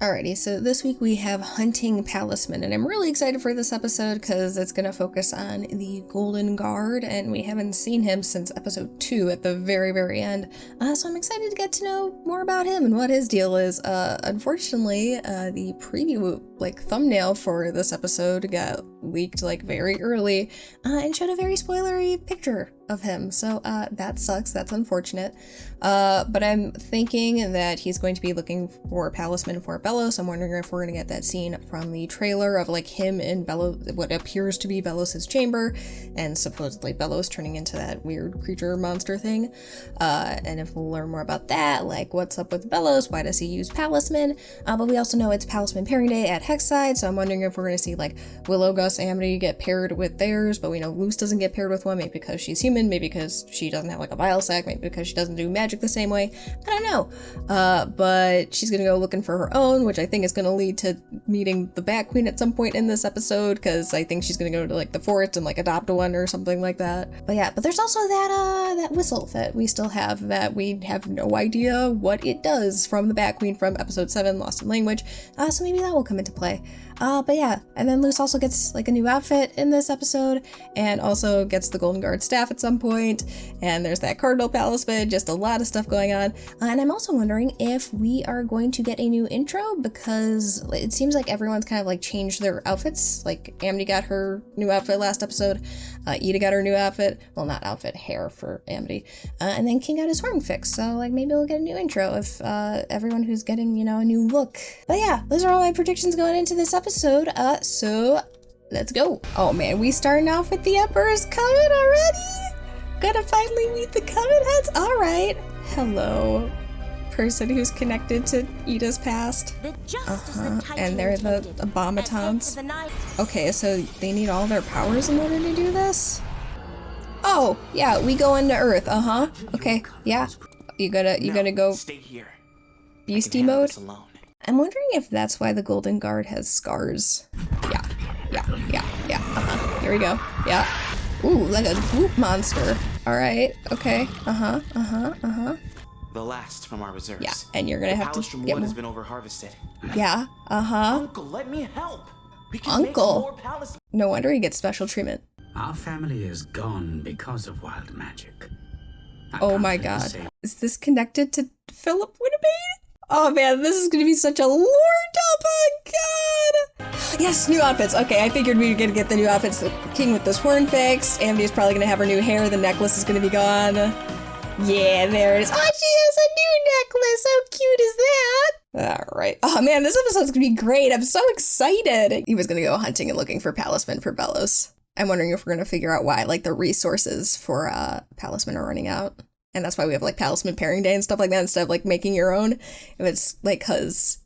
Alrighty, so this week we have Hunting Palismen, and I'm really excited for this episode because it's going to focus on the Golden Guard, and we haven't seen him since episode 2 at the very, very end, so I'm excited to get to know more about him and what his deal is. Unfortunately, the preview, thumbnail for this episode got leaked, very early, and showed a very spoilery picture of him, so that sucks, that's unfortunate, but I'm thinking that he's going to be looking for Palisman for Belos. I'm wondering if we're going to get that scene from the trailer of him in what appears to be Belos's chamber, and supposedly Belos turning into that weird creature monster thing, and if we'll learn more about that, what's up with Belos, why does he use Palisman, but we also know it's Palisman pairing day at Hexside, so I'm wondering if we're going to see Willow, Gus, Amity get paired with theirs, but we know Luz doesn't get paired with one, maybe because she's human, maybe because she doesn't have a bile sac, maybe because she doesn't do magic the same way, I don't know, but she's gonna go looking for her own, which I think is gonna lead to meeting the Bat Queen at some point in this episode, because I think she's gonna go to the forest and adopt one or something like that. But yeah, but there's also that whistle that we still have that we have no idea what it does from the Bat Queen from episode 7, Lost in Language, so maybe that will come into play. But yeah, and then Luz also gets a new outfit in this episode, and also gets the Golden Guard staff at some point, and there's that Cardinal Palisman, just a lot of stuff going on. And I'm also wondering if we are going to get a new intro, because it seems like everyone's kind of changed their outfits. Amity got her new outfit last episode, Ida got her new outfit, well, not outfit, hair for Amity, and then King got his horn fixed, so maybe we'll get a new intro if everyone who's getting, a new look. But yeah, those are all my predictions going into this episode, so let's go. Oh man, we starting off with the Emperor's Coven already? Gonna finally meet the Coven heads? Alright. Hello, person who's connected to Ida's past. And they're the abomatons. Okay, so they need all their powers in order to do this? Oh, yeah, we go into Earth, okay, yeah. You gotta go stay here. Beastie mode? I'm wondering if that's why the Golden Guard has scars. Yeah. Here we go. Yeah. Ooh, like a goop monster. Alright, okay. The last from our reserves. Yeah, and you're gonna have to get wood more. has been over-harvested. Yeah, Uncle, let me help. We can make Uncle. more Palisman. No wonder he gets special treatment. Our family is gone because of wild magic. Oh my god. Is this connected to Philip Wintermade? Oh man, this is gonna be such a lore dump, oh god! Yes, new outfits. Okay, I figured we were gonna get the new outfits. The King with this horn fixed. Amity's probably gonna have her new hair. The necklace is gonna be gone. Yeah, there it is. Oh, she has a new necklace. How cute is that? Alright. Oh man, this episode's gonna be great. I'm so excited. He was gonna go hunting and looking for Palisman for Belos. I'm wondering if we're gonna figure out why, the resources for Palisman are running out. And that's why we have Palisman pairing day and stuff like that instead of making your own. If it's cause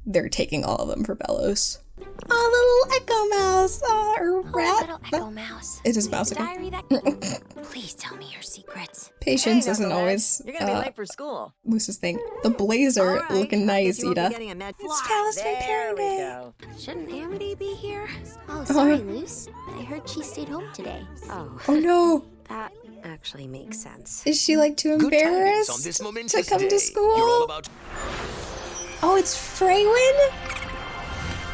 they're taking all of them for Belos. Oh, little Echo Mouse. Oh, or rat. Little Echo Mouse. It is Mouse. Diary that. Please tell me your secrets. Patience isn't always You're gonna be late for school. Luce's thing. The blazer looking nice, Ida. It's Palisman pairing day. Shouldn't Amity be here? Oh, sorry, Luce. I heard she stayed home today. Oh no. That actually makes sense. Is she too embarrassed on this to momentous come day. to school? You're all about Oh, it's Freywin?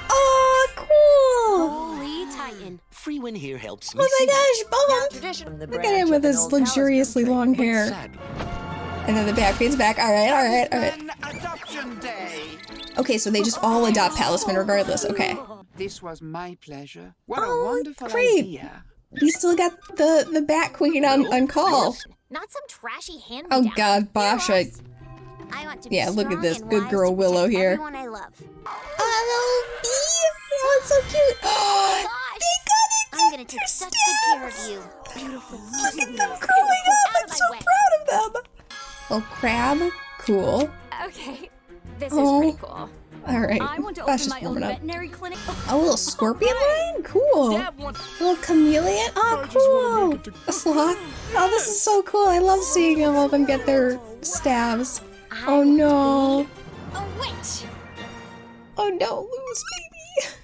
Oh, cool. Holy Titan. Freewin here helps me. Oh my gosh, Bump. Tradition. Look at him with his luxuriously long hair. And then the Bat Queen's back. Alright. Adoption Day. Okay, so they just all adopt Palisman regardless. Okay. This was my pleasure. What a Oh, wonderful great. idea. We still got the Bat Queen on call. Not some trashy hand. Oh god, Basha. I want to be Yeah, look at strong this. and Good wise girl to Willow protect here. Everyone I love. Oh, oh, it's so cute. Oh, they I'm got gonna it. take such good care of you. Beautiful. Look at them growing up. I'm so proud of them. Oh, crab. Cool. Okay, this Oh. is pretty cool. All right. I want to That's open just my own warming up. veterinary clinic. A little scorpion line? Cool. Little chameleon? Oh, cool. A sloth? Oh, this is so cool. I love seeing all of them get their stabs. Oh, no. A witch. Oh, no. Lose, baby.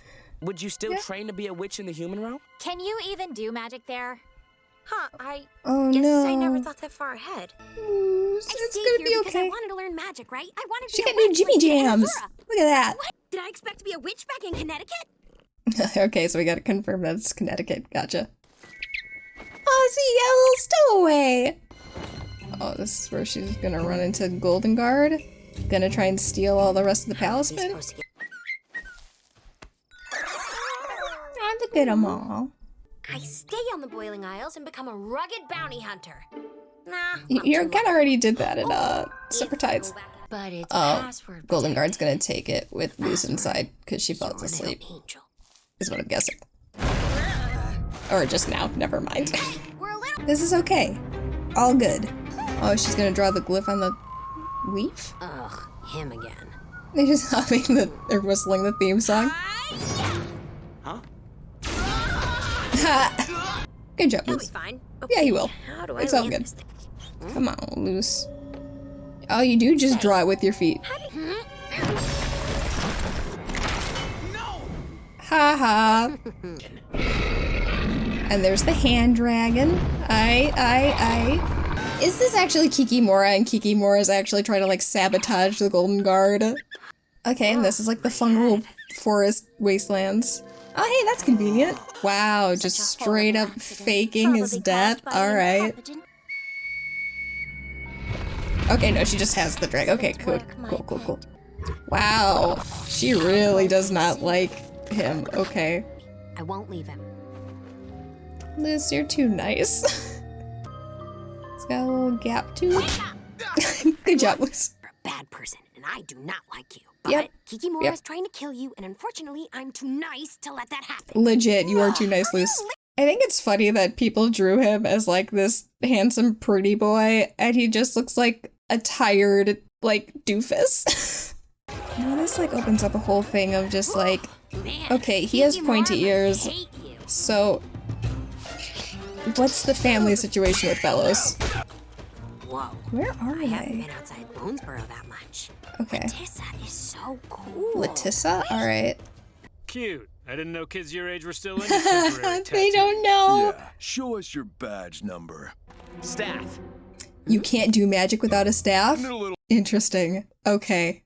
Would you still train to be a witch in the human realm? Can you even do magic there? Huh, I Oh, guess no. I never thought that far ahead. Lose. I It's stayed gonna here be because I okay. wanted to learn magic, right? I wanted to She be got a new witch Jimmy like Jams. Azura. Look at that. Did expect to be a witch back in Connecticut? Okay, so we gotta confirm that it's Connecticut. Gotcha. Oh, see, a little stowaway! Oh, this is where she's gonna run into Golden Guard. Gonna try and steal all the rest of the Palisman. Oh, look at them all. I stay on the Boiling Isles and become a rugged bounty hunter. Nah, You kind of already did that in Separate Tides. but it's Oh, password Golden protected. Guard's gonna take it with Luz inside because she falls You're an asleep, angel. is what I'm guessing. Or just now, never mind. We're a little. This is okay. All good. Oh, she's gonna draw the glyph on the leaf? Ugh, him again. They're just humming or whistling the theme song. Huh? Ha! Good job, He'll be Luz. fine. Yeah, he will. How do I It's all land good. this thing? Come on, Luz. Oh, you do just draw it with your feet. Ha ha. And there's the hand dragon. Aye. Is this actually Kikimora, and Kikimora is actually trying to like sabotage the Golden Guard? Okay, and this is like the fungal forest wastelands. Oh hey, that's convenient. Wow, just straight up faking his death. Alright. Okay, no, she just has the drag. Okay, cool. Wow, she really does not like him. Okay. I won't leave him. Luz, you're too nice. It's got a little gap to it. Good job, Luz. You're a bad person, and I do not like you. But Yep. Kikimora Yep. is trying to kill you, and unfortunately, I'm too nice to let that happen. Legit, you are too nice, Luz. I think it's funny that people drew him as like this handsome, pretty boy, and he just looks like a tired, like, doofus. Now this like opens up a whole thing of just like, Man, okay, he has Kikimora pointy must ears, hate you. so what's the family situation with Belos? Whoa. Where are I haven't they? been outside Bonesboro that much. Okay. Tessa is so cool. Letissa? Alright. Cute. I didn't know kids your age were still into temporary They don't know. Yeah, show us your badge number. Staff. You can't do magic without a staff? A little Interesting. Okay.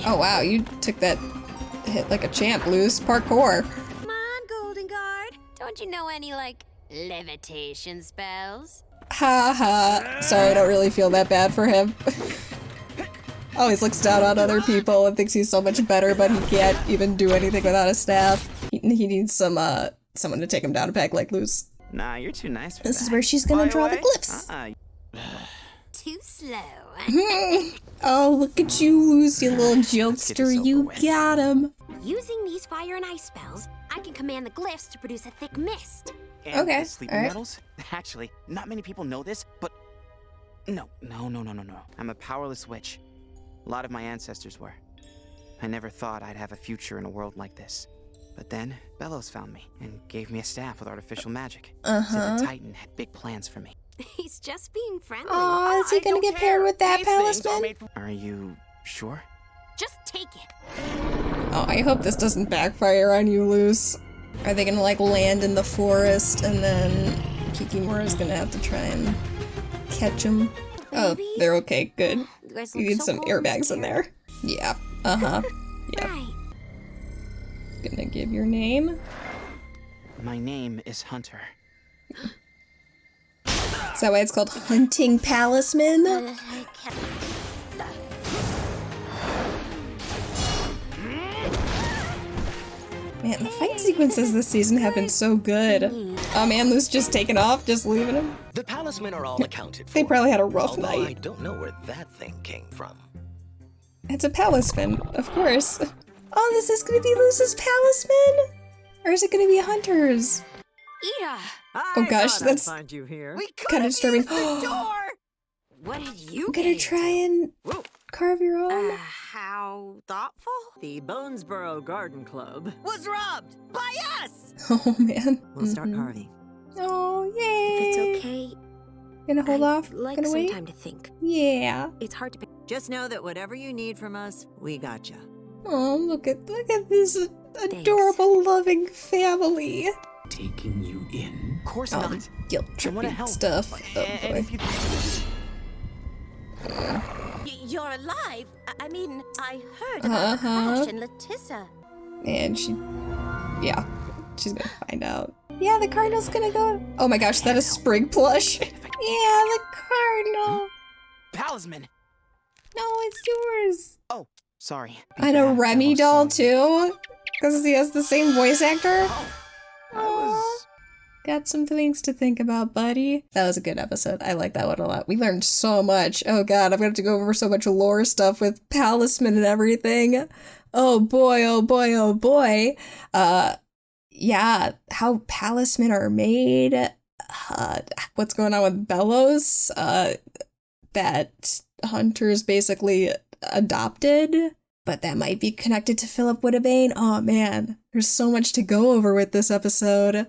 Oh wow, you took that hit like a champ, Luz. Parkour. Come on, Golden Guard. Don't you know any, like, levitation spells? Ha ha. Sorry, I don't really feel that bad for him. Always looks down on other people and thinks he's so much better, but he can't even do anything without a staff. He needs someone to take him down a peg like Luz. Nah, you're too nice for This that. is where she's gonna By draw the way, glyphs. Too slow. Oh, look at you, Luz, you little Let's get jokester. this over You with. got him. Using these fire and ice spells, I can command the glyphs to produce a thick mist. And Okay, the sleeping alright. metals? Actually, not many people know this, but no. I'm a powerless witch. A lot of my ancestors were. I never thought I'd have a future in a world like this. But then, Belos found me and gave me a staff with artificial magic. Said the Titan had big plans for me. He's just being friendly. Aw, is he gonna get paired with that Palisman? Are you sure? Just take it. Oh, I hope this doesn't backfire on you, Luz. Are they gonna like land in the forest and then Kikimora's gonna have to try and catch him? Oh, Babies? they're okay, good. You guys You look need so some cold and airbags in scared. there. Yeah, uh-huh. Yeah. Right. Gonna give your name. My name is Hunter. Is that why it's called Hunting Palismen? Man, the fight sequences this season have been so good. Oh man, Luz just taking off, just leaving him. The Palismen are all accounted for. They probably had a rough although I night. don't know where that thing came from. It's a Palisman, of course. Oh, this is gonna be Luz's Palisman? Or is it gonna be Hunter's? Ida, Oh gosh, that's find you here. kind of disturbing. what did you I'm gonna get try and carve your own. How thoughtful. The Bonesboro Garden Club was robbed by us. Oh man. We'll start Mhm. carving. Oh, If yay. it's okay, Gonna hold off? I'd like Gonna some wait? time to think. Yeah. It's hard to pick. Just know that whatever you need from us, we got you. Oh, look at this adorable, loving family. Taking you in. Of course Oh, not. guilt I want to tripping help. stuff. Oh And boy. if you... You're alive? I mean, I heard about the crash in Letissa. And she's gonna find out. Yeah, the cardinal's gonna go. Oh my gosh, is that a sprig plush? Yeah, the cardinal. Palisman! No, it's yours. Oh, sorry. And a Remy doll too, because he has the same voice actor. Got some things to think about, buddy. That was a good episode. I like that one a lot. We learned so much. Oh god, I'm gonna have to go over so much lore stuff with Palisman and everything. Oh boy, oh boy, oh boy. Yeah, how Palismen are made. What's going on with Belos? That Hunter's basically adopted, but that might be connected to Philip Woodabane. Oh man, there's so much to go over with this episode.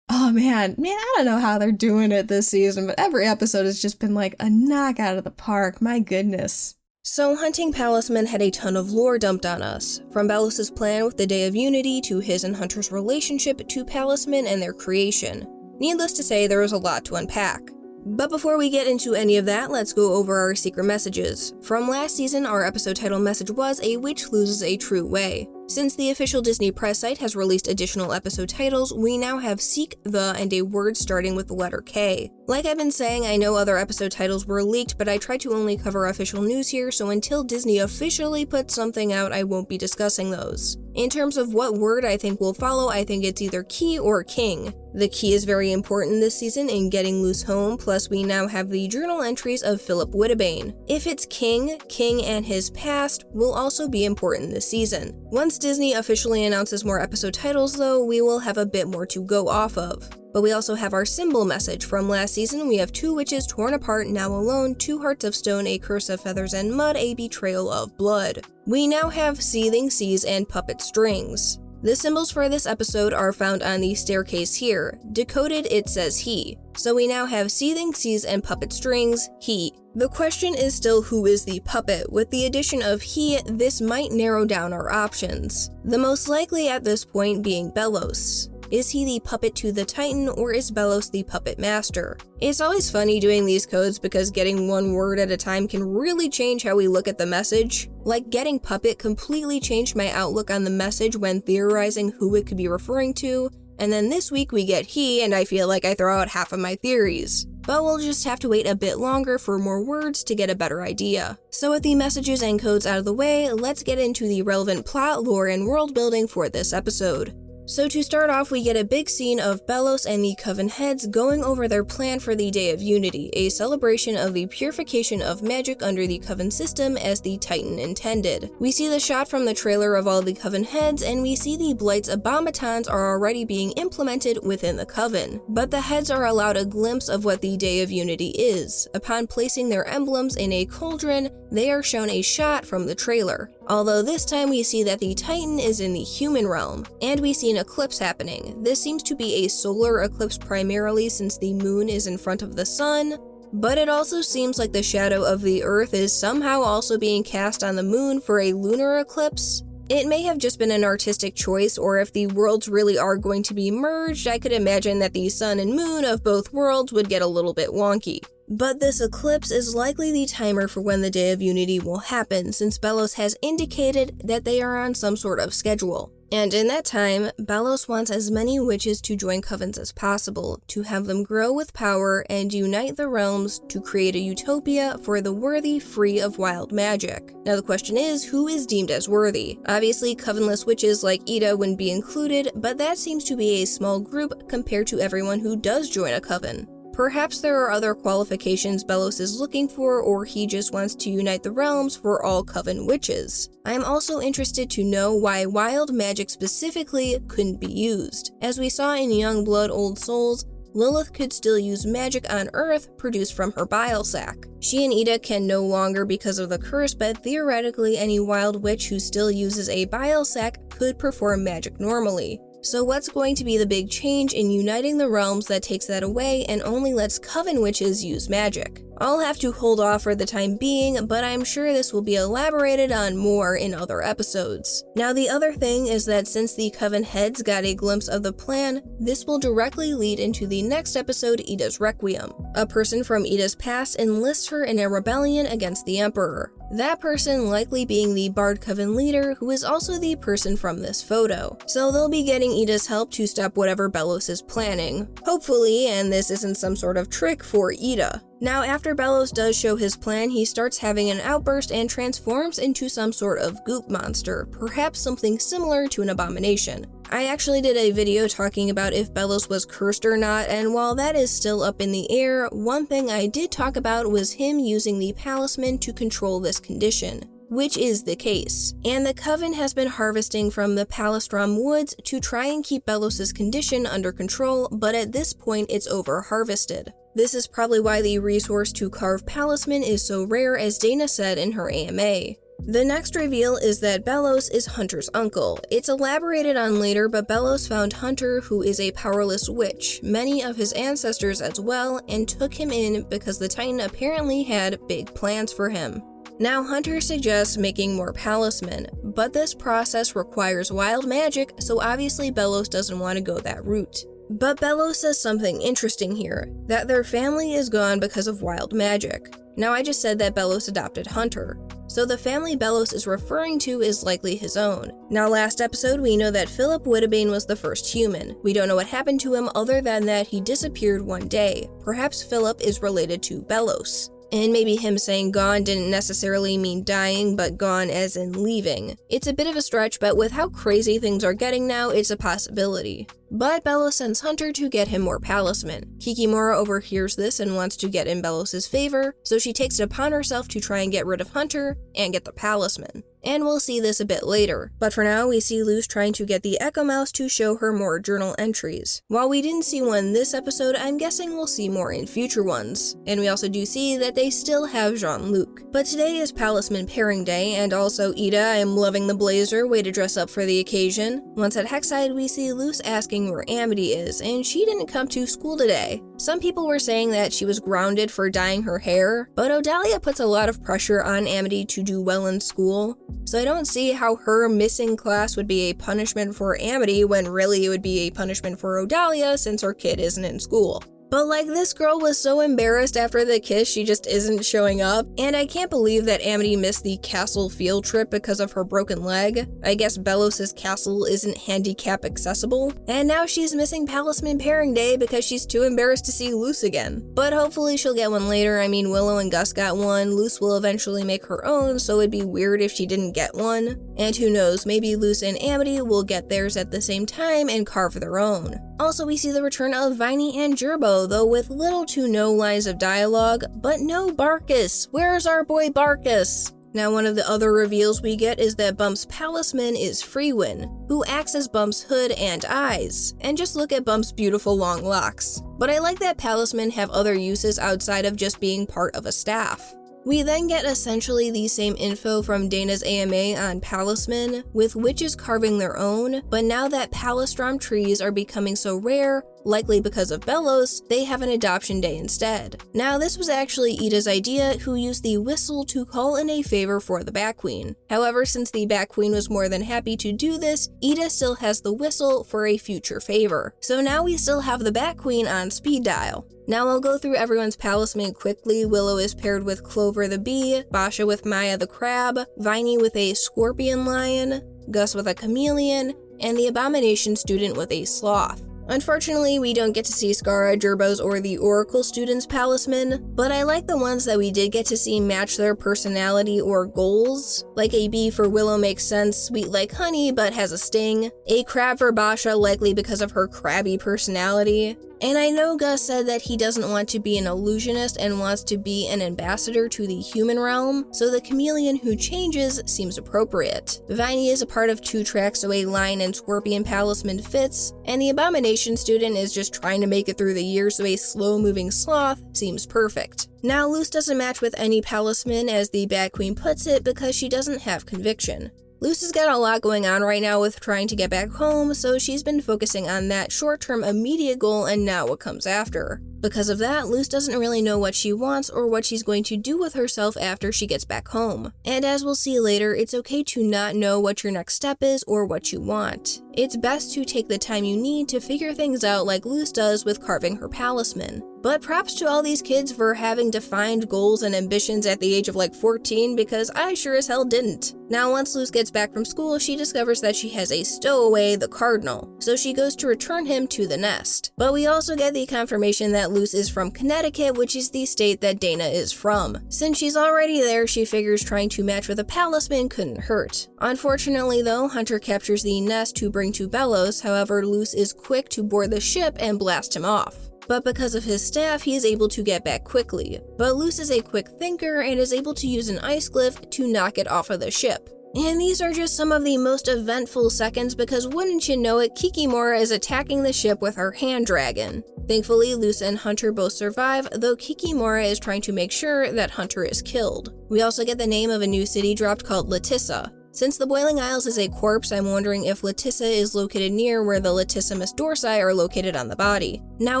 Oh man, I don't know how they're doing it this season, but every episode has just been like a knock out of the park. My goodness. So Hunting Palismen had a ton of lore dumped on us, from Belos' plan with the Day of Unity to his and Hunter's relationship to Palismen and their creation. Needless to say, there was a lot to unpack. But before we get into any of that, let's go over our secret messages. From last season, our episode title message was "A Witch Loses a True Way." Since the official Disney press site has released additional episode titles, we now have Seek, The, and a word starting with the letter K. Like I've been saying, I know other episode titles were leaked, but I try to only cover official news here, so until Disney officially puts something out, I won't be discussing those. In terms of what word I think will follow, I think it's either key or king. The key is very important this season in getting Luz home, plus we now have the journal entries of Philip Woodabane. If it's king and his past will also be important this season. Once Disney officially announces more episode titles though, we will have a bit more to go off of. But we also have our symbol message. From last season, we have 2 witches torn apart, now alone, 2 hearts of stone, a curse of feathers and mud, a betrayal of blood. We now have seething seas and puppet strings. The symbols for this episode are found on the staircase here. Decoded, it says he. So we now have seething seas and puppet strings, he. The question is still who is the puppet. With the addition of he, this might narrow down our options. The most likely at this point being Belos. Is he the puppet to the Titan, or is Belos the puppet master? It's always funny doing these codes because getting one word at a time can really change how we look at the message. Like getting puppet completely changed my outlook on the message when theorizing who it could be referring to, and then this week we get he and I feel like I throw out half of my theories. But we'll just have to wait a bit longer for more words to get a better idea. So with the messages and codes out of the way, let's get into the relevant plot, lore, and world building for this episode. So to start off, we get a big scene of Belos and the Coven heads going over their plan for the Day of Unity, a celebration of the purification of magic under the Coven system as the Titan intended. We see the shot from the trailer of all the Coven heads, and we see the Blight's abomatons are already being implemented within the Coven. But the heads are allowed a glimpse of what the Day of Unity is. Upon placing their emblems in a cauldron, they are shown a shot from the trailer. Although this time we see that the Titan is in the human realm, and we see an eclipse happening. This seems to be a solar eclipse primarily since the moon is in front of the sun, but it also seems like the shadow of the Earth is somehow also being cast on the moon for a lunar eclipse. It may have just been an artistic choice, or if the worlds really are going to be merged, I could imagine that the sun and moon of both worlds would get a little bit wonky. But this eclipse is likely the timer for when the Day of Unity will happen, since Belos has indicated that they are on some sort of schedule. And in that time, Belos wants as many witches to join covens as possible, to have them grow with power and unite the realms to create a utopia for the worthy free of wild magic. Now the question is, who is deemed as worthy? Obviously, covenless witches like Ida wouldn't be included, but that seems to be a small group compared to everyone who does join a coven. Perhaps there are other qualifications Belos is looking for, or he just wants to unite the realms for all Coven witches. I am also interested to know why wild magic specifically couldn't be used. As we saw in Young Blood Old Souls, Lilith could still use magic on Earth produced from her bile sac. She and Ida can no longer because of the curse, but theoretically any wild witch who still uses a bile sac could perform magic normally. So what's going to be the big change in uniting the realms that takes that away and only lets Coven witches use magic? I'll have to hold off for the time being, but I'm sure this will be elaborated on more in other episodes. Now the other thing is that since the Coven heads got a glimpse of the plan, this will directly lead into the next episode, Ida's Requiem. A person from Ida's past enlists her in a rebellion against the Emperor. That person likely being the Bard Coven leader, who is also the person from this photo. So they'll be getting Ida's help to stop whatever Belos is planning. Hopefully, and this isn't some sort of trick for Ida. Now, after Belos does show his plan, he starts having an outburst and transforms into some sort of goop monster, perhaps something similar to an abomination. I actually did a video talking about if Belos was cursed or not, and while that is still up in the air, one thing I did talk about was him using the Palisman to control this condition, which is the case. And the Coven has been harvesting from the Palistrom woods to try and keep Belos' condition under control, but at this point it's over-harvested. This is probably why the resource to carve Palisman is so rare, as Dana said in her AMA. The next reveal is that Belos is Hunter's uncle. It's elaborated on later, but Belos found Hunter, who is a powerless witch, many of his ancestors as well, and took him in because the Titan apparently had big plans for him. Now, Hunter suggests making more Palisman, but this process requires wild magic, so obviously Belos doesn't want to go that route. But Belos says something interesting here, that their family is gone because of wild magic. Now, I just said that Belos adopted Hunter, so the family Belos is referring to is likely his own. Now, last episode we know that Philip Wittebane was the first human. We don't know what happened to him other than that he disappeared one day. Perhaps Philip is related to Belos. And maybe him saying gone didn't necessarily mean dying, but gone as in leaving. It's a bit of a stretch, but with how crazy things are getting now, it's a possibility. But Belos sends Hunter to get him more Palisman. Kikimora overhears this and wants to get in Belos' favor, so she takes it upon herself to try and get rid of Hunter and get the Palisman. And we'll see this a bit later. But for now, we see Luz trying to get the Echo Mouse to show her more journal entries. While we didn't see one this episode, I'm guessing we'll see more in future ones. And we also do see that they still have Jean-Luc. But today is Palisman pairing day, and also Ida, I am loving the blazer, way to dress up for the occasion. Once at Hexside, we see Luz asking where Amity is, and she didn't come to school today. Some people were saying that she was grounded for dyeing her hair, but Odalia puts a lot of pressure on Amity to do well in school, so I don't see how her missing class would be a punishment for Amity when really it would be a punishment for Odalia since her kid isn't in school. But like, this girl was so embarrassed after the kiss she just isn't showing up, and I can't believe that Amity missed the castle field trip because of her broken leg. I guess Belos' castle isn't handicap accessible, and now she's missing Palisman pairing day because she's too embarrassed to see Luz again. But hopefully she'll get one later. I mean, Willow and Gus got one, Luz will eventually make her own, so it'd be weird if she didn't get one. And who knows, maybe Luz and Amity will get theirs at the same time and carve their own. Also, we see the return of Viney and Gerbo, though with little to no lines of dialogue, but no Barkus. Where's our boy Barkus? Now, one of the other reveals we get is that Bump's Palisman is Freewin, who acts as Bump's hood and eyes. And just look at Bump's beautiful long locks. But I like that Palisman have other uses outside of just being part of a staff. We then get essentially the same info from Dana's AMA on Palisman, with witches carving their own, but now that Palistrom trees are becoming so rare, likely because of Belos, they have an adoption day instead. Now, this was actually Ida's idea, who used the whistle to call in a favor for the Bat Queen. However, since the Bat Queen was more than happy to do this, Ida still has the whistle for a future favor. So now we still have the Bat Queen on speed dial. Now I'll go through everyone's Palisman quickly. Willow is paired with Clover the bee, Basha with Maya the crab, Viney with a scorpion lion, Gus with a chameleon, and the Abomination student with a sloth. Unfortunately, we don't get to see Skara, Gerbo's, or the Oracle students' Palisman, but I like the ones that we did get to see match their personality or goals. Like a bee for Willow makes sense, sweet like honey but has a sting. A crab for Basha, likely because of her crabby personality. And I know Gus said that he doesn't want to be an illusionist and wants to be an ambassador to the human realm, so the chameleon who changes seems appropriate. Viney is a part of 2 tracks, so a lion and scorpion Palisman fits, and the Abomination student is just trying to make it through the year, so a slow-moving sloth seems perfect. Now, Luz doesn't match with any Palisman, as the Bat Queen puts it, because she doesn't have conviction. Luz has got a lot going on right now with trying to get back home, so she's been focusing on that short-term immediate goal and not what comes after. Because of that, Luz doesn't really know what she wants or what she's going to do with herself after she gets back home. And as we'll see later, it's okay to not know what your next step is or what you want. It's best to take the time you need to figure things out like Luz does with carving her Palisman. But props to all these kids for having defined goals and ambitions at the age of like 14, because I sure as hell didn't. Now once Luz gets back from school, she discovers that she has a stowaway, the Cardinal, so she goes to return him to the nest. But we also get the confirmation that Luz is from Connecticut, which is the state that Dana is from. Since she's already there, she figures trying to match with a Palisman couldn't hurt. Unfortunately though, Hunter captures the nest to bring to Belos, however Luz is quick to board the ship and blast him off. But because of his staff, he is able to get back quickly. But Luz is a quick thinker and is able to use an ice glyph to knock it off of the ship. And these are just some of the most eventful seconds because wouldn't you know it, Kikimora is attacking the ship with her hand dragon. Thankfully, Luz and Hunter both survive, though Kikimora is trying to make sure that Hunter is killed. We also get the name of a new city dropped called Latissa. Since the Boiling Isles is a corpse, I'm wondering if Latissa is located near where the latissimus dorsi are located on the body. Now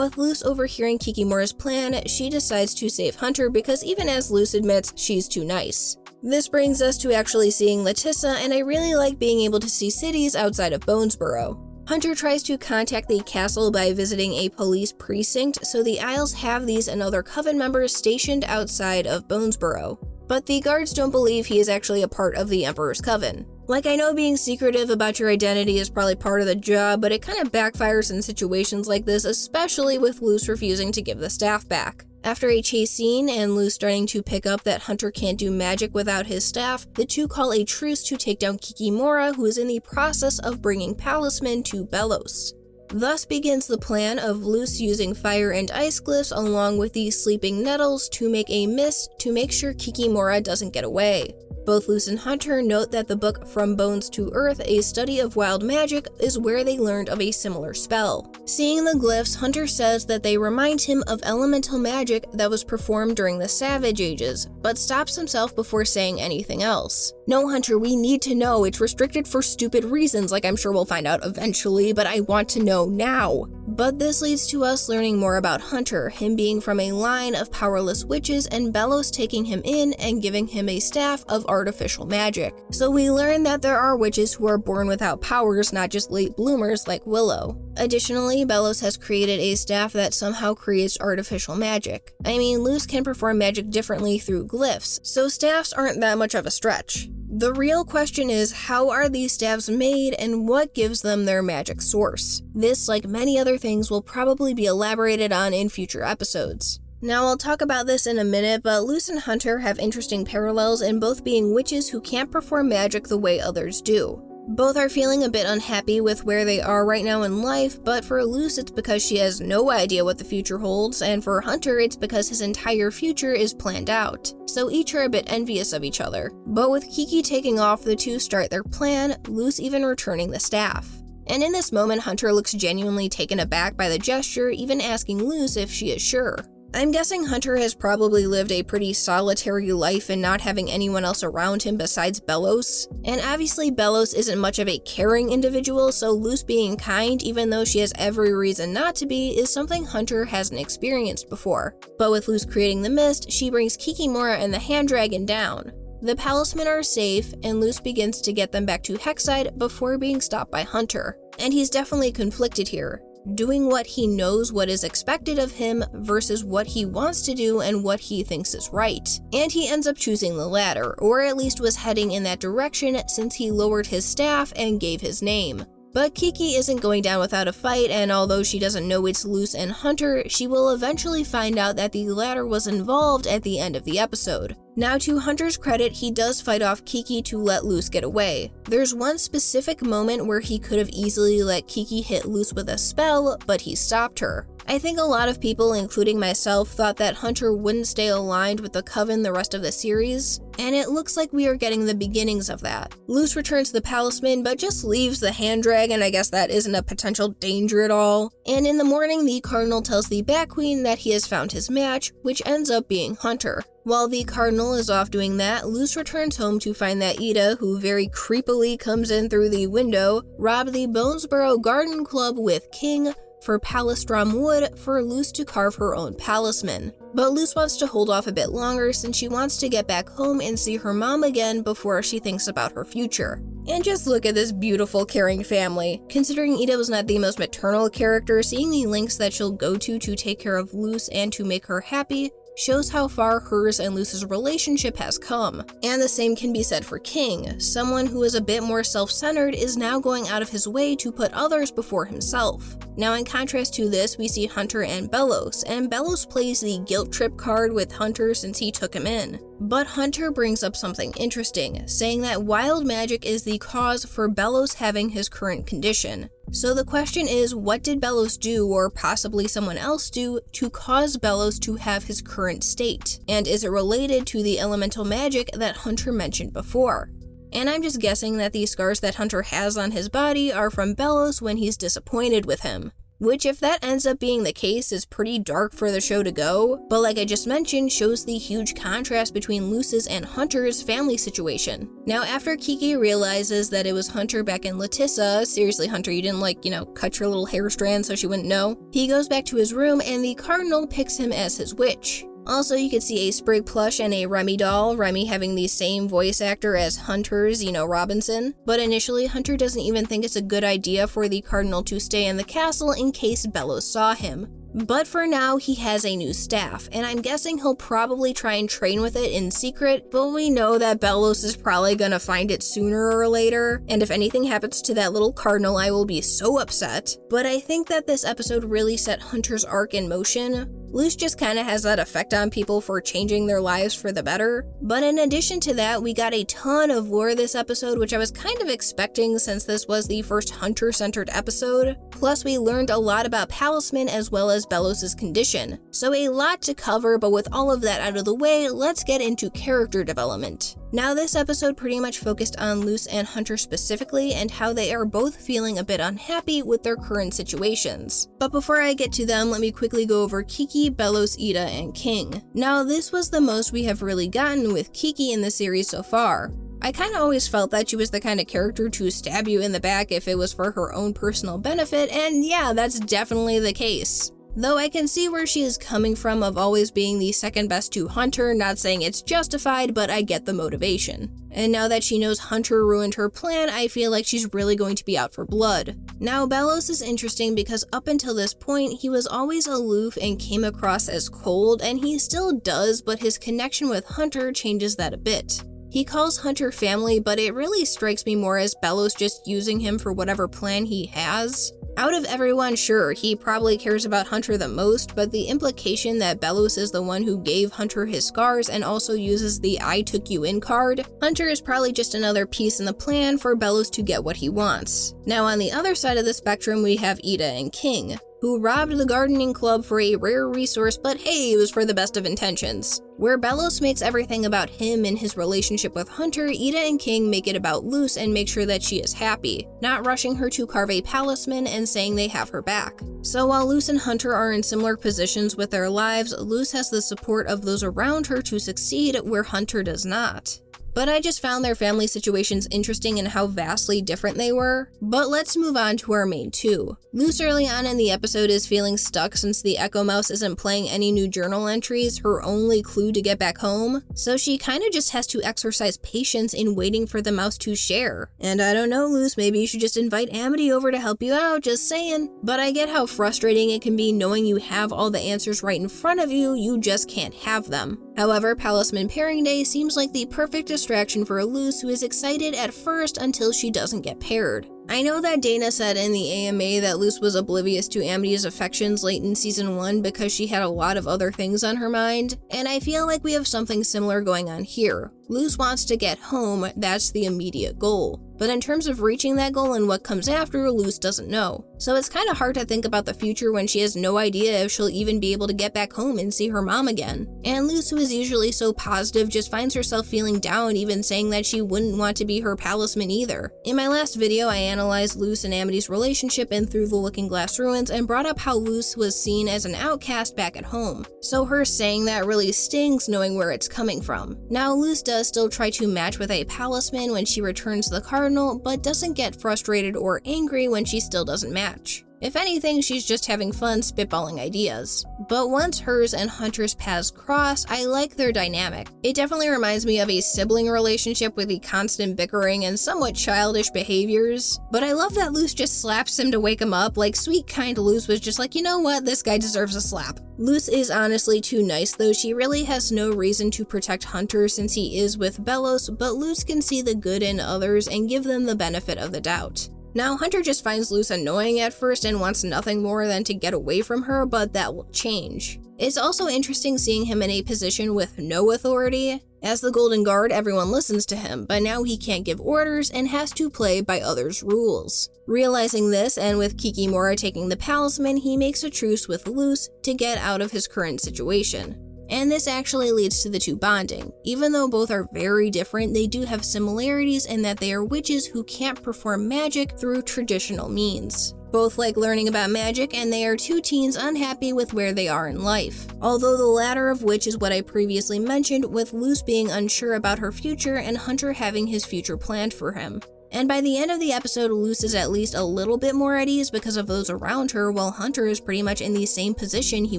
with Luz overhearing Kikimora's plan, she decides to save Hunter because even as Luz admits, she's too nice. This brings us to actually seeing Latissa, and I really like being able to see cities outside of Bonesboro. Hunter tries to contact the castle by visiting a police precinct, so the Isles have these and other Coven members stationed outside of Bonesboro. But the guards don't believe he is actually a part of the Emperor's Coven. Like, I know being secretive about your identity is probably part of the job, but it kind of backfires in situations like this, especially with Luz refusing to give the staff back. After a chase scene and Luz starting to pick up that Hunter can't do magic without his staff, the two call a truce to take down Kikimora, who is in the process of bringing Palisman to Belos. Thus begins the plan of Luz using fire and ice glyphs along with the sleeping nettles to make a mist to make sure Kikimora doesn't get away. Both Luz and Hunter note that the book From Bones to Earth, A Study of Wild Magic is where they learned of a similar spell. Seeing the glyphs, Hunter says that they remind him of elemental magic that was performed during the Savage Ages, but stops himself before saying anything else. No, Hunter, we need to know. It's restricted for stupid reasons, like I'm sure we'll find out eventually, but I want to know now. But this leads to us learning more about Hunter, him being from a line of powerless witches and Belos taking him in and giving him a staff of artificial magic. So we learn that there are witches who are born without powers, not just late bloomers like Willow. Additionally, Belos has created a staff that somehow creates artificial magic. I mean, Luz can perform magic differently through glyphs, so staffs aren't that much of a stretch. The real question is, how are these staffs made and what gives them their magic source? This, like many other things, will probably be elaborated on in future episodes. Now, I'll talk about this in a minute, but Luz and Hunter have interesting parallels in both being witches who can't perform magic the way others do. Both are feeling a bit unhappy with where they are right now in life, but for Luz it's because she has no idea what the future holds, and for Hunter it's because his entire future is planned out. So each are a bit envious of each other. But with Kiki taking off, the two start their plan, Luz even returning the staff. And in this moment, Hunter looks genuinely taken aback by the gesture, even asking Luz if she is sure. I'm guessing Hunter has probably lived a pretty solitary life and not having anyone else around him besides Belos. And obviously Belos isn't much of a caring individual, so Luz being kind, even though she has every reason not to be, is something Hunter hasn't experienced before. But with Luz creating the mist, she brings Kikimora and the hand dragon down. The Palismen are safe, and Luz begins to get them back to Hexside before being stopped by Hunter. And he's definitely conflicted here, doing what he knows what is expected of him versus what he wants to do and what he thinks is right. And he ends up choosing the latter, or at least was heading in that direction since he lowered his staff and gave his name. But Kiki isn't going down without a fight, and although she doesn't know it's Luz and Hunter, she will eventually find out that the latter was involved at the end of the episode. Now, to Hunter's credit, he does fight off Kiki to let Luz get away. There's one specific moment where he could have easily let Kiki hit Luz with a spell, but he stopped her. I think a lot of people, including myself, thought that Hunter wouldn't stay aligned with the Coven the rest of the series, and it looks like we are getting the beginnings of that. Luz returns the Palisman, but just leaves the hand dragon. I guess that isn't a potential danger at all. And in the morning, the Cardinal tells the Bat Queen that he has found his match, which ends up being Hunter. While the Cardinal is off doing that, Luz returns home to find that Ida, who very creepily comes in through the window, robbed the Bonesboro Garden Club with King, for Palistrom wood for Luz to carve her own Palisman. But Luz wants to hold off a bit longer since she wants to get back home and see her mom again before she thinks about her future. And just look at this beautiful, caring family. Considering Ida was not the most maternal character, seeing the lengths that she'll go to take care of Luz and to make her happy shows how far hers and Luz's relationship has come. And the same can be said for King. Someone who is a bit more self-centered is now going out of his way to put others before himself. Now in contrast to this, we see Hunter and Belos plays the guilt trip card with Hunter since he took him in. But Hunter brings up something interesting, saying that wild magic is the cause for Belos having his current condition. So the question is, what did Belos do, or possibly someone else do, to cause Belos to have his current state? And is it related to the elemental magic that Hunter mentioned before? And I'm just guessing that the scars that Hunter has on his body are from Belos when he's disappointed with him. Which, if that ends up being the case, is pretty dark for the show to go, but like I just mentioned, shows the huge contrast between Luz's and Hunter's family situation. Now, after Kiki realizes that it was Hunter back in Latissa, seriously Hunter, you didn't cut your little hair strand so she wouldn't know, he goes back to his room and the Cardinal picks him as his witch. Also, you could see a Sprig plush and a Remy doll, Remy having the same voice actor as Hunter's, Robinson. But initially, Hunter doesn't even think it's a good idea for the Cardinal to stay in the castle in case Belos saw him. But for now, he has a new staff, and I'm guessing he'll probably try and train with it in secret, but we know that Belos is probably gonna find it sooner or later, and if anything happens to that little Cardinal, I will be so upset. But I think that this episode really set Hunter's arc in motion. Luz just kinda has that effect on people for changing their lives for the better. But in addition to that, we got a ton of lore this episode, which I was kind of expecting since this was the first Hunter-centered episode. Plus, we learned a lot about Palisman as well as Belos' condition. So a lot to cover, but with all of that out of the way, let's get into character development. Now, this episode pretty much focused on Luz and Hunter specifically and how they are both feeling a bit unhappy with their current situations. But before I get to them, let me quickly go over Kiki, Belos, Ida, and King. Now, this was the most we have really gotten with Kiki in the series so far. I kinda always felt that she was the kind of character to stab you in the back if it was for her own personal benefit, and yeah, that's definitely the case. Though I can see where she is coming from of always being the second best to Hunter, not saying it's justified, but I get the motivation. And now that she knows Hunter ruined her plan, I feel like she's really going to be out for blood. Now, Belos is interesting because up until this point, he was always aloof and came across as cold, and he still does, but his connection with Hunter changes that a bit. He calls Hunter family, but it really strikes me more as Belos just using him for whatever plan he has. Out of everyone, sure, he probably cares about Hunter the most, but the implication that Belos is the one who gave Hunter his scars and also uses the I took you in card, Hunter is probably just another piece in the plan for Belos to get what he wants. Now on the other side of the spectrum, we have Ida and King, who robbed the gardening club for a rare resource, but hey, it was for the best of intentions. Where Belos makes everything about him and his relationship with Hunter, Ida and King make it about Luz and make sure that she is happy, not rushing her to carve a Palisman and saying they have her back. So while Luz and Hunter are in similar positions with their lives, Luz has the support of those around her to succeed where Hunter does not. But I just found their family situations interesting and how vastly different they were. But let's move on to our main two. Luz early on in the episode is feeling stuck since the Echo Mouse isn't playing any new journal entries, her only clue to get back home. So she kinda just has to exercise patience in waiting for the mouse to share. And I don't know, Luz, maybe you should just invite Amity over to help you out, just saying. But I get how frustrating it can be knowing you have all the answers right in front of you, you just can't have them. However, Palisman Pairing Day seems like the perfect distraction for Luz, who is excited at first until she doesn't get paired. I know that Dana said in the AMA that Luz was oblivious to Amity's affections late in season 1 because she had a lot of other things on her mind, and I feel like we have something similar going on here. Luz wants to get home, that's the immediate goal. But in terms of reaching that goal and what comes after, Luz doesn't know. So it's kinda hard to think about the future when she has no idea if she'll even be able to get back home and see her mom again. And Luz, who is usually so positive, just finds herself feeling down, even saying that she wouldn't want to be her Palisman either. In my last video, I analyzed Luz and Amity's relationship in Through the Looking Glass Ruins and brought up how Luz was seen as an outcast back at home. So her saying that really stings knowing where it's coming from. Now Luz does still try to match with a Palisman when she returns the Cardinal, but doesn't get frustrated or angry when she still doesn't match. If anything, she's just having fun spitballing ideas. But once hers and Hunter's paths cross, I like their dynamic. It definitely reminds me of a sibling relationship with the constant bickering and somewhat childish behaviors. But I love that Luz just slaps him to wake him up, like sweet kind Luz was just like, you know what, this guy deserves a slap. Luz is honestly too nice though. She really has no reason to protect Hunter since he is with Belos, but Luz can see the good in others and give them the benefit of the doubt. Now, Hunter just finds Luz annoying at first and wants nothing more than to get away from her, but that will change. It's also interesting seeing him in a position with no authority. As the Golden Guard, everyone listens to him, but now he can't give orders and has to play by others' rules. Realizing this, and with Kikimora taking the Palisman, he makes a truce with Luz to get out of his current situation. And this actually leads to the two bonding. Even though both are very different, they do have similarities in that they are witches who can't perform magic through traditional means. Both like learning about magic, and they are two teens unhappy with where they are in life. Although the latter of which is what I previously mentioned, with Luz being unsure about her future and Hunter having his future planned for him. And by the end of the episode, Luz is at least a little bit more at ease because of those around her, while Hunter is pretty much in the same position he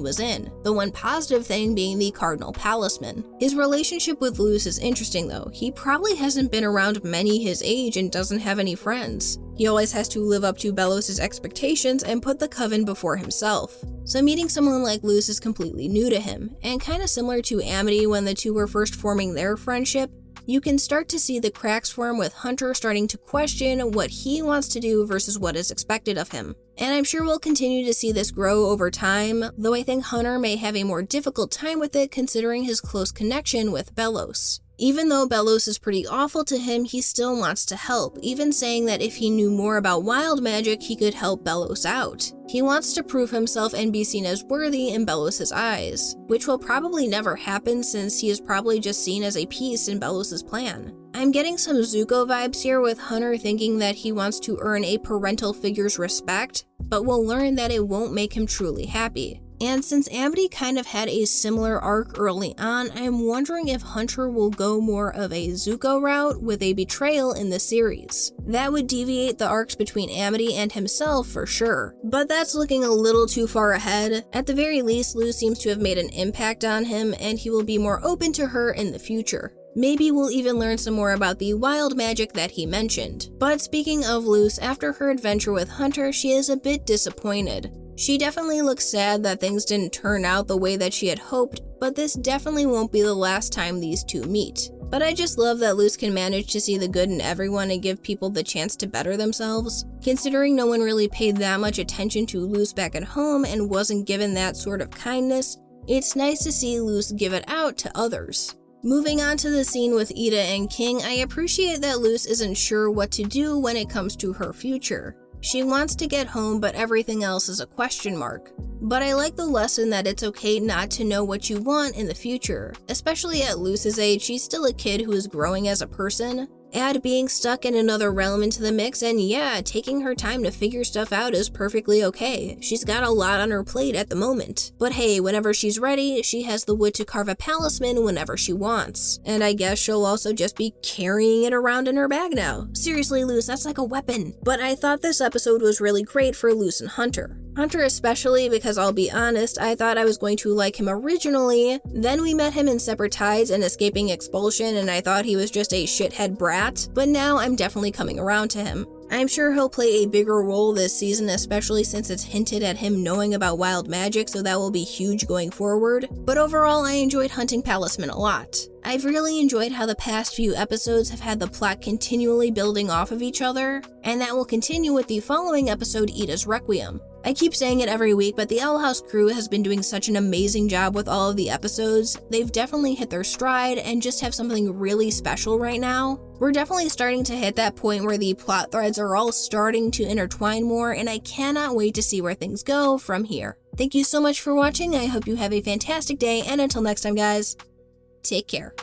was in. The one positive thing being the Cardinal Palisman. His relationship with Luz is interesting though. He probably hasn't been around many his age and doesn't have any friends. He always has to live up to Belos' expectations and put the Coven before himself. So meeting someone like Luz is completely new to him, and kinda similar to Amity when the two were first forming their friendship. You can start to see the cracks form with Hunter starting to question what he wants to do versus what is expected of him. And I'm sure we'll continue to see this grow over time, though I think Hunter may have a more difficult time with it considering his close connection with Belos. Even though Belos is pretty awful to him, he still wants to help, even saying that if he knew more about wild magic, he could help Belos out. He wants to prove himself and be seen as worthy in Belos' eyes, which will probably never happen since he is probably just seen as a piece in Belos' plan. I'm getting some Zuko vibes here with Hunter thinking that he wants to earn a parental figure's respect, but we'll learn that it won't make him truly happy. And since Amity kind of had a similar arc early on, I'm wondering if Hunter will go more of a Zuko route with a betrayal in the series. That would deviate the arcs between Amity and himself for sure, but that's looking a little too far ahead. At the very least, Luz seems to have made an impact on him and he will be more open to her in the future. Maybe we'll even learn some more about the wild magic that he mentioned. But speaking of Luz, after her adventure with Hunter, she is a bit disappointed. She definitely looks sad that things didn't turn out the way that she had hoped, but this definitely won't be the last time these two meet. But I just love that Luz can manage to see the good in everyone and give people the chance to better themselves. Considering no one really paid that much attention to Luz back at home and wasn't given that sort of kindness, it's nice to see Luz give it out to others. Moving on to the scene with Ida and King, I appreciate that Luz isn't sure what to do when it comes to her future. She wants to get home, but everything else is a question mark. But I like the lesson that it's okay not to know what you want in the future. Especially at Luz's age, she's still a kid who is growing as a person. Add being stuck in another realm into the mix, and yeah, taking her time to figure stuff out is perfectly okay. She's got a lot on her plate at the moment. But hey, whenever she's ready, she has the wood to carve a Palisman whenever she wants. And I guess she'll also just be carrying it around in her bag now. Seriously, Luz, that's like a weapon. But I thought this episode was really great for Luz and Hunter. Hunter especially because I'll be honest, I thought I was going to like him originally, then we met him in Separate Tides and Escaping Expulsion and I thought he was just a shithead brat, but now I'm definitely coming around to him. I'm sure he'll play a bigger role this season, especially since it's hinted at him knowing about wild magic, so that will be huge going forward. But overall, I enjoyed Hunting Palismen a lot. I've really enjoyed how the past few episodes have had the plot continually building off of each other, and that will continue with the following episode, Ida's Requiem. I keep saying it every week, but the Owl House crew has been doing such an amazing job with all of the episodes. They've definitely hit their stride and just have something really special right now. We're definitely starting to hit that point where the plot threads are all starting to intertwine more, and I cannot wait to see where things go from here. Thank you so much for watching. I hope you have a fantastic day, and until next time, guys, take care.